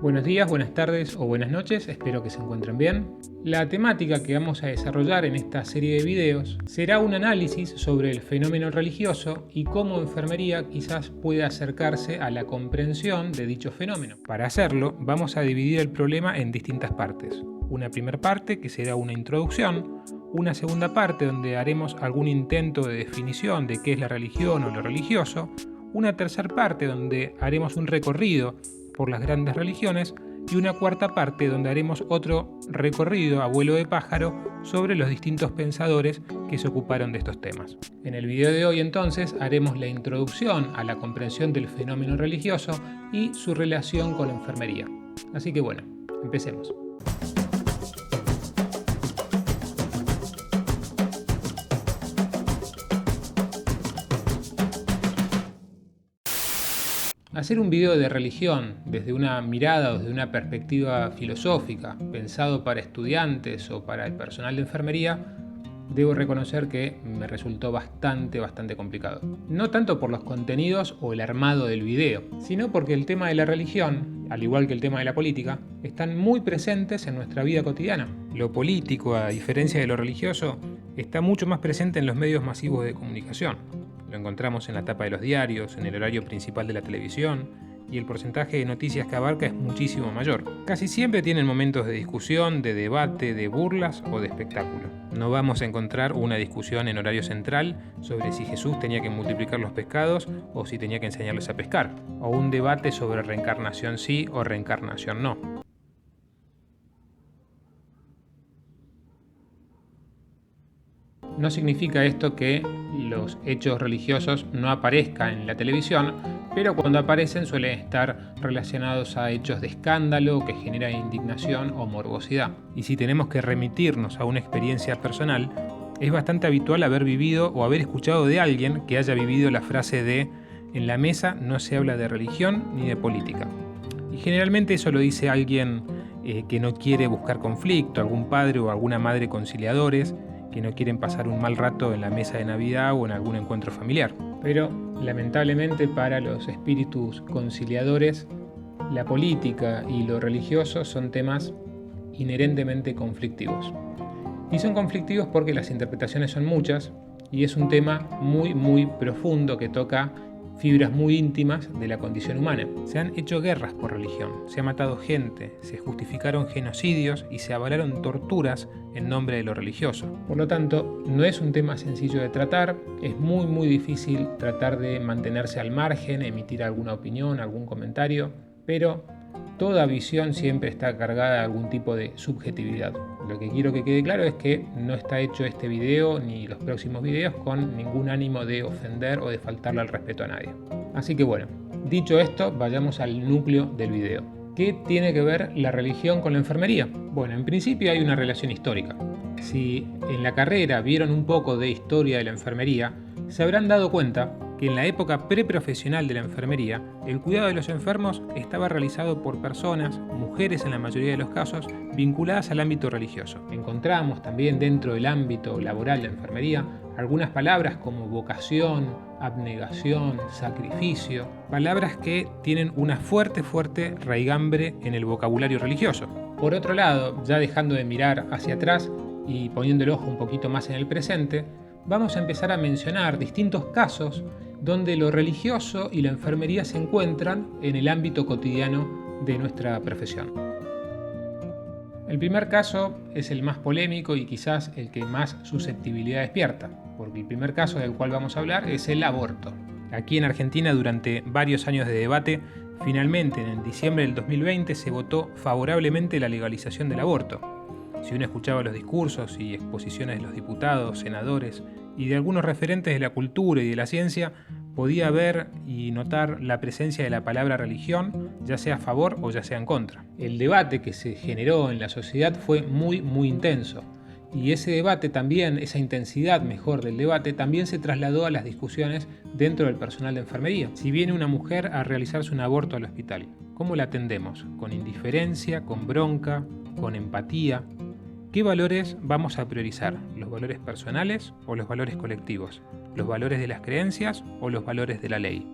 Buenos días, buenas tardes o buenas noches, espero que se encuentren bien. La temática que vamos a desarrollar en esta serie de videos será un análisis sobre el fenómeno religioso y cómo enfermería quizás puede acercarse a la comprensión de dicho fenómeno. Para hacerlo, vamos a dividir el problema en distintas partes. Una primera parte que será una introducción, una segunda parte donde haremos algún intento de definición de qué es la religión o lo religioso, una tercera parte donde haremos un recorrido por las grandes religiones y una cuarta parte donde haremos otro recorrido a vuelo de pájaro sobre los distintos pensadores que se ocuparon de estos temas. En el video de hoy entonces haremos la introducción a la comprensión del fenómeno religioso y su relación con la enfermería. Así que bueno, empecemos. Hacer un video de religión desde una mirada o desde una perspectiva filosófica, pensado para estudiantes o para el personal de enfermería, debo reconocer que me resultó bastante complicado. No tanto por los contenidos o el armado del video, sino porque el tema de la religión, al igual que el tema de la política, están muy presentes en nuestra vida cotidiana. Lo político, a diferencia de lo religioso, está mucho más presente en los medios masivos de comunicación. Lo encontramos en la tapa de los diarios, en el horario principal de la televisión, y el porcentaje de noticias que abarca es muchísimo mayor. Casi siempre tienen momentos de discusión, de debate, de burlas o de espectáculo. No vamos a encontrar una discusión en horario central sobre si Jesús tenía que multiplicar los pescados o si tenía que enseñarles a pescar, o un debate sobre reencarnación sí o reencarnación no. No significa esto que los hechos religiosos no aparezcan en la televisión, pero cuando aparecen suelen estar relacionados a hechos de escándalo que generan indignación o morbosidad. Y si tenemos que remitirnos a una experiencia personal, es bastante habitual haber vivido o haber escuchado de alguien que haya vivido la frase de "en la mesa no se habla de religión ni de política". Y generalmente eso lo dice alguien que no quiere buscar conflicto, algún padre o alguna madre conciliadores, que no quieren pasar un mal rato en la mesa de Navidad o en algún encuentro familiar. Pero, lamentablemente para los espíritus conciliadores, la política y lo religioso son temas inherentemente conflictivos. Y son conflictivos porque las interpretaciones son muchas y es un tema muy profundo que toca fibras muy íntimas de la condición humana. Se han hecho guerras por religión, se ha matado gente, se justificaron genocidios y se avalaron torturas en nombre de lo religioso. Por lo tanto, no es un tema sencillo de tratar, es muy difícil tratar de mantenerse al margen, emitir alguna opinión, algún comentario, pero toda visión siempre está cargada de algún tipo de subjetividad. Lo que quiero que quede claro es que no está hecho este video ni los próximos videos con ningún ánimo de ofender o de faltarle al respeto a nadie. Así que bueno, dicho esto, vayamos al núcleo del video. ¿Qué tiene que ver la religión con la enfermería? Bueno, en principio hay una relación histórica. Si en la carrera vieron un poco de historia de la enfermería, se habrán dado cuenta que en la época preprofesional de la enfermería, el cuidado de los enfermos estaba realizado por personas, mujeres en la mayoría de los casos, vinculadas al ámbito religioso. Encontramos también dentro del ámbito laboral de la enfermería algunas palabras como vocación, abnegación, sacrificio, palabras que tienen una fuerte raigambre en el vocabulario religioso. Por otro lado, ya dejando de mirar hacia atrás y poniendo el ojo un poquito más en el presente, vamos a empezar a mencionar distintos casos donde lo religioso y la enfermería se encuentran en el ámbito cotidiano de nuestra profesión. El primer caso es el más polémico y quizás el que más susceptibilidad despierta, porque el primer caso del cual vamos a hablar es el aborto. Aquí en Argentina, durante varios años de debate, finalmente en diciembre del 2020 se votó favorablemente la legalización del aborto. Si uno escuchaba los discursos y exposiciones de los diputados, senadores y de algunos referentes de la cultura y de la ciencia, podía ver y notar la presencia de la palabra religión, ya sea a favor o ya sea en contra. El debate que se generó en la sociedad fue muy intenso. Y ese debate también, esa intensidad mejor del debate, también se trasladó a las discusiones dentro del personal de enfermería. Si viene una mujer a realizarse un aborto al hospital, ¿cómo la atendemos? ¿Con indiferencia, con bronca, con empatía? ¿Qué valores vamos a priorizar? ¿Los valores personales o los valores colectivos? ¿Los valores de las creencias o los valores de la ley?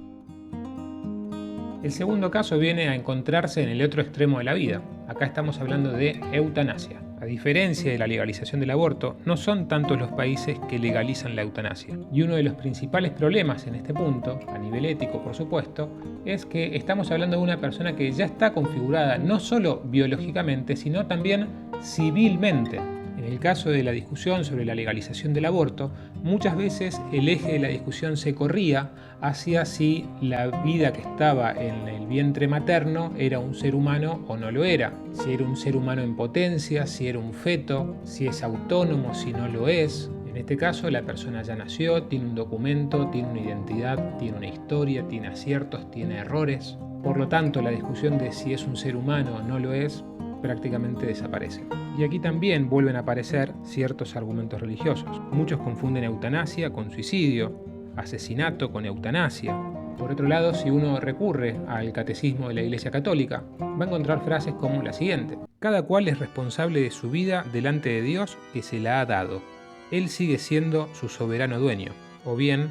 El segundo caso viene a encontrarse en el otro extremo de la vida. Acá estamos hablando de eutanasia. A diferencia de la legalización del aborto, no son tantos los países que legalizan la eutanasia. Y uno de los principales problemas en este punto, a nivel ético por supuesto, es que estamos hablando de una persona que ya está configurada no solo biológicamente, sino también civilmente. En el caso de la discusión sobre la legalización del aborto, muchas veces el eje de la discusión se corría hacia si la vida que estaba en el vientre materno era un ser humano o no lo era, si era un ser humano en potencia, si era un feto, si es autónomo, si no lo es. En este caso, la persona ya nació, tiene un documento, tiene una identidad, tiene una historia, tiene aciertos, tiene errores. Por lo tanto, la discusión de si es un ser humano o no lo es prácticamente desaparece. Y aquí también vuelven a aparecer ciertos argumentos religiosos. Muchos confunden eutanasia con suicidio, asesinato con eutanasia. Por otro lado, si uno recurre al catecismo de la Iglesia Católica, va a encontrar frases como la siguiente: cada cual es responsable de su vida delante de Dios que se la ha dado. Él sigue siendo su soberano dueño. O bien,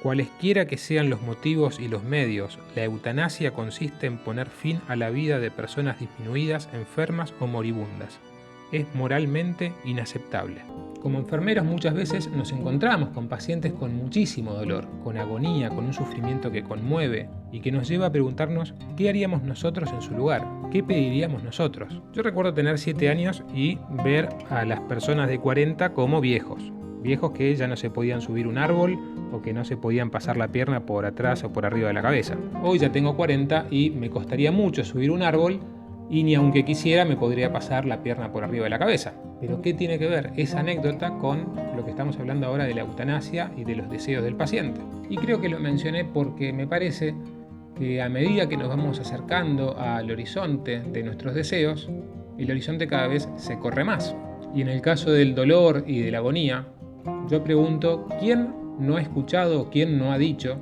cualesquiera que sean los motivos y los medios, la eutanasia consiste en poner fin a la vida de personas disminuidas, enfermas o moribundas. Es moralmente inaceptable. Como enfermeros muchas veces nos encontramos con pacientes con muchísimo dolor, con agonía, con un sufrimiento que conmueve y que nos lleva a preguntarnos qué haríamos nosotros en su lugar, qué pediríamos nosotros. Yo recuerdo tener 7 años y ver a las personas de 40 como viejos que ya no se podían subir un árbol o que no se podían pasar la pierna por atrás o por arriba de la cabeza. Hoy ya tengo 40 y me costaría mucho subir un árbol y ni aunque quisiera me podría pasar la pierna por arriba de la cabeza. Pero ¿qué tiene que ver esa anécdota con lo que estamos hablando ahora de la eutanasia y de los deseos del paciente? Y creo que lo mencioné porque me parece que a medida que nos vamos acercando al horizonte de nuestros deseos, el horizonte cada vez se corre más. Y en el caso del dolor y de la agonía, yo pregunto, ¿quién no ha escuchado o quién no ha dicho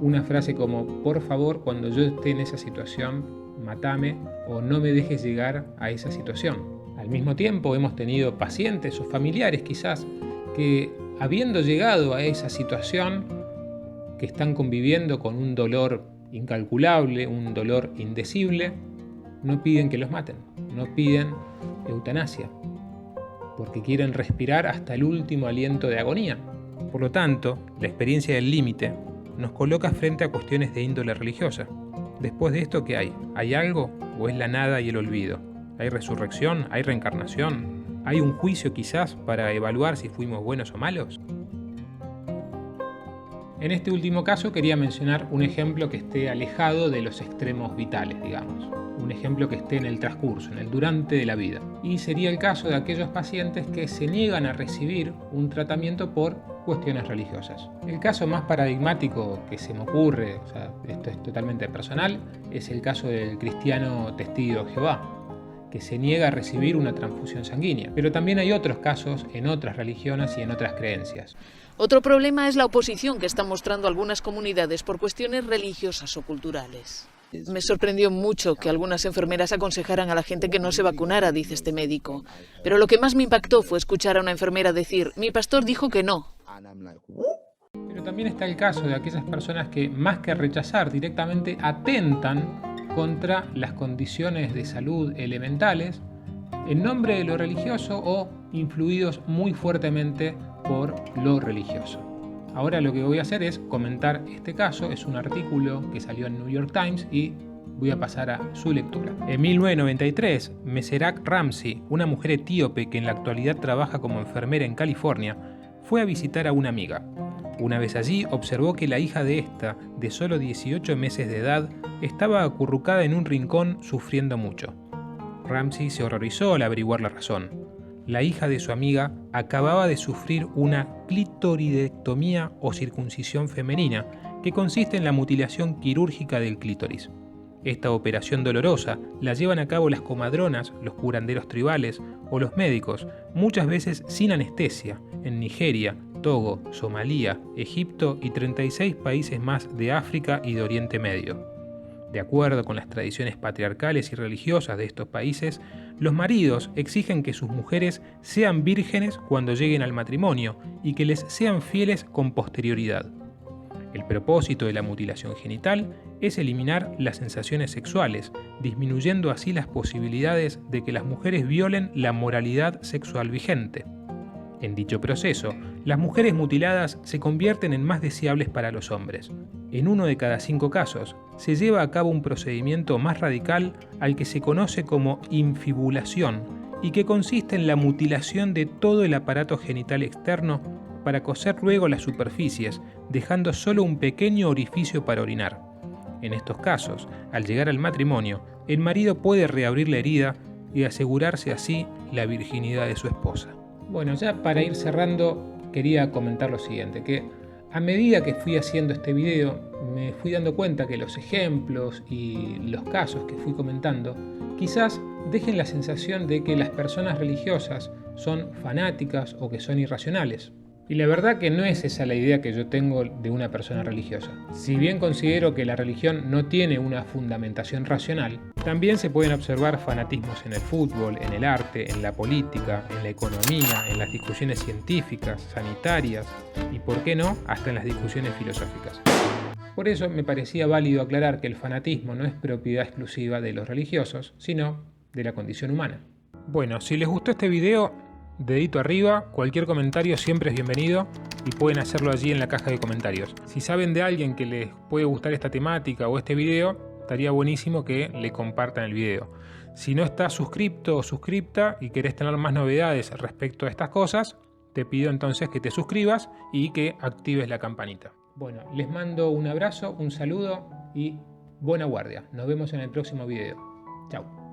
una frase como, por favor, cuando yo esté en esa situación, matame o no me dejes llegar a esa situación? Al mismo tiempo hemos tenido pacientes o familiares quizás que, habiendo llegado a esa situación, que están conviviendo con un dolor incalculable, un dolor indecible, no piden que los maten, no piden eutanasia, porque quieren respirar hasta el último aliento de agonía. Por lo tanto, la experiencia del límite nos coloca frente a cuestiones de índole religiosa. Después de esto, ¿qué hay? ¿Hay algo o es la nada y el olvido? ¿Hay resurrección? ¿Hay reencarnación? ¿Hay un juicio quizás para evaluar si fuimos buenos o malos? En este último caso quería mencionar un ejemplo que esté alejado de los extremos vitales, digamos. Un ejemplo que esté en el transcurso, en el durante de la vida. Y sería el caso de aquellos pacientes que se niegan a recibir un tratamiento por cuestiones religiosas. El caso más paradigmático que se me ocurre, o sea, esto es totalmente personal, es el caso del cristiano testigo de Jehová, que se niega a recibir una transfusión sanguínea. Pero también hay otros casos en otras religiones y en otras creencias. Otro problema es la oposición que están mostrando algunas comunidades por cuestiones religiosas o culturales. Me sorprendió mucho que algunas enfermeras aconsejaran a la gente que no se vacunara, dice este médico. Pero lo que más me impactó fue escuchar a una enfermera decir, mi pastor dijo que no. Pero también está el caso de aquellas personas que, más que rechazar, directamente atentan contra las condiciones de salud elementales en nombre de lo religioso o influidos muy fuertemente por lo religioso. Ahora lo que voy a hacer es comentar este caso. Es un artículo que salió en New York Times y voy a pasar a su lectura. En 1993, Meserak Ramsey, una mujer etíope que en la actualidad trabaja como enfermera en California, fue a visitar a una amiga. Una vez allí, observó que la hija de esta, de solo 18 meses de edad, estaba acurrucada en un rincón sufriendo mucho. Ramsey se horrorizó al averiguar la razón. La hija de su amiga acababa de sufrir una clitoridectomía o circuncisión femenina, que consiste en la mutilación quirúrgica del clítoris. Esta operación dolorosa la llevan a cabo las comadronas, los curanderos tribales o los médicos, muchas veces sin anestesia, en Nigeria, Togo, Somalia, Egipto y 36 países más de África y de Oriente Medio. De acuerdo con las tradiciones patriarcales y religiosas de estos países, los maridos exigen que sus mujeres sean vírgenes cuando lleguen al matrimonio y que les sean fieles con posterioridad. El propósito de la mutilación genital es eliminar las sensaciones sexuales, disminuyendo así las posibilidades de que las mujeres violen la moralidad sexual vigente. En dicho proceso, las mujeres mutiladas se convierten en más deseables para los hombres. En 1 de cada 5 casos, se lleva a cabo un procedimiento más radical al que se conoce como infibulación y que consiste en la mutilación de todo el aparato genital externo para coser luego las superficies, dejando solo un pequeño orificio para orinar. En estos casos, al llegar al matrimonio, el marido puede reabrir la herida y asegurarse así la virginidad de su esposa. Bueno, ya para ir cerrando, quería comentar lo siguiente, que a medida que fui haciendo este video, me fui dando cuenta que los ejemplos y los casos que fui comentando, quizás dejen la sensación de que las personas religiosas son fanáticas o que son irracionales. Y la verdad que no es esa la idea que yo tengo de una persona religiosa. Si bien considero que la religión no tiene una fundamentación racional, también se pueden observar fanatismos en el fútbol, en el arte, en la política, en la economía, en las discusiones científicas, sanitarias y, por qué no, hasta en las discusiones filosóficas. Por eso me parecía válido aclarar que el fanatismo no es propiedad exclusiva de los religiosos, sino de la condición humana. Bueno, si les gustó este video, dedito arriba, cualquier comentario siempre es bienvenido y pueden hacerlo allí en la caja de comentarios. Si saben de alguien que les puede gustar esta temática o este video, estaría buenísimo que le compartan el video. Si no estás suscripto o suscripta y querés tener más novedades respecto a estas cosas, te pido entonces que te suscribas y que actives la campanita. Bueno, les mando un abrazo, un saludo y buena guardia. Nos vemos en el próximo video. Chao.